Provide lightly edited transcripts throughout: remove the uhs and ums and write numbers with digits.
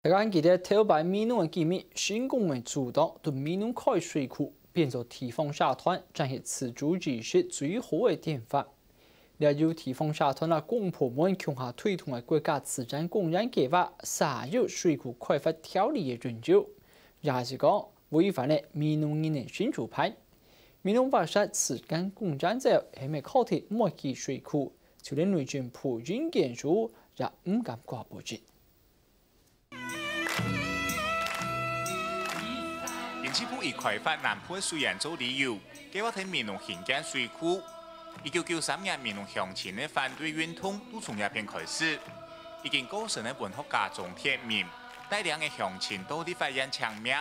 台湾记得头摆闽南的见面，新公园主动对闽南开水库变作地方社团，展现自主意识最好的典范。例如地方社团啦，公婆们强下推动的国家自然公园计划，撒入水库开发条例的研究，也是讲违反了闽南人的新主派。闽南发展自然公园之后，还没考虑末期水库，就连内政部人建筑也唔敢挂保证。经济部以开发南部的水源做理由，计划喺闽南兴建水库。1993年，闽南乡亲的反对运动都从那边开始。已经过身的文学家钟铁民带领的乡亲到立法院抢名，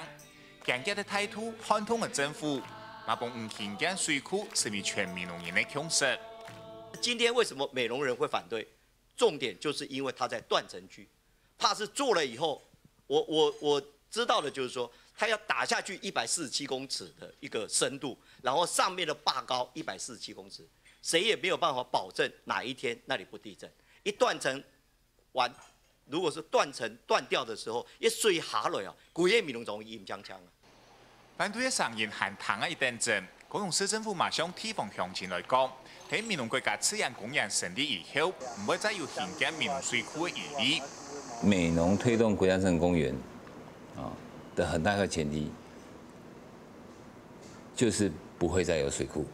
坚决的态度反通的政府，马帮唔兴建水库，是为全闽南人的共识。今天为什么美容人会反对？重点就是因为他在断层区，怕是做了以后，我知道的就是说，他要打下去147公尺的一个深度，然后上面的坝高147公尺，谁也没有办法保证哪一天那里不地震。一断层完，如果是断层断掉的时候，一水下来啊，整个闽南总阴呛呛啊。反对的声音喊糖啊一等阵，高雄市政府马上提防乡亲来讲，喺闽南国家自然公园成立以后，唔会再有兴建闽南水库的疑虑。闽南推动国家自然公园的很大一个前提，就是不会再有水库，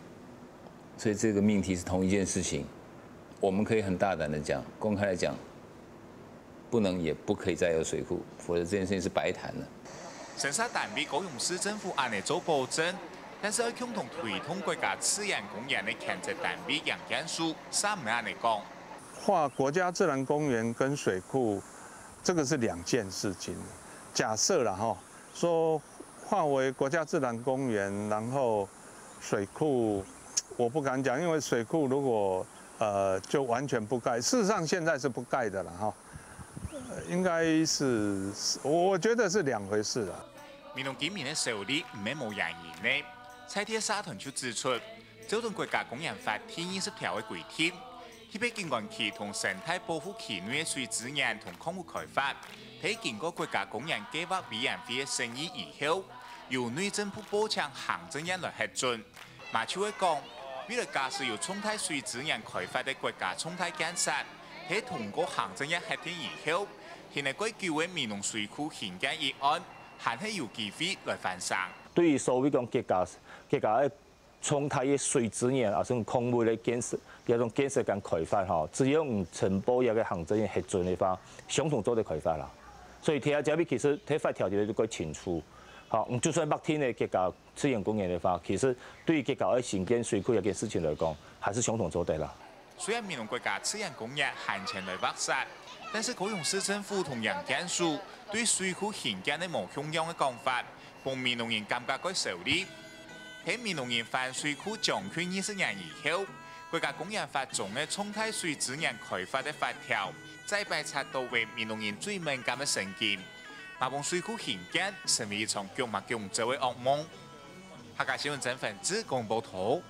所以这个命题是同一件事情。我们可以很大胆的讲，公开来讲，不能也不可以再有水库，否则这件事情是白谈了。神沙单位高雄市政府按嚟做保证，但是要共同推动国家自然公园的牵制单位杨建树三唔按嚟讲，划国家自然公园跟水库，这个是两件事情。假设了哈，说划为国家自然公园，然后水库，我不敢讲，因为水库如果就完全不盖，事实上现在是不盖的了哈，应该是我觉得是两回事了。闽南居民的受理唔係冇人言呢。蔡天沙屯就指出，就同國家公園法第20條嘅規定，特別景觀區同生態保護區內嘅水資源同礦物開發，喺經過國家公園計劃委員會嘅審議以後，由內政部補強行政院來核准。馬超會講，為了加速有生態水資源開發嘅國家生態建設，喺通過行政院核定以後，現在歸舊嘅闽南水庫興建議案，還係有機會來翻上。對於所謂講國家嘅生態嘅水資源啊，像礦物嘅建設，嗰種建設跟開發吼，只要唔全部一個行政院核准嘅話，相同做啲開發啦。所以睇下這邊其實睇法條就都清楚。好，就算白天嘅國家自然公園嘅話，其實對於國家嘅興建水庫一件事情來講，還是相同做得啦。雖然闽南國家自然公園限前來挖沙，但是高雄市政府同楊建樹對水庫興建嘅無響樣嘅講法，幫闽南人感覺佢受理。喺闽南人反水庫掌權20年以後，國家公園法中嘅生態水資源開發嘅法條，再被查到為闽南人最敏感嘅神經。馬幫水庫興建成為一場腳踏腳走嘅噩夢。客家新聞真分子公報圖。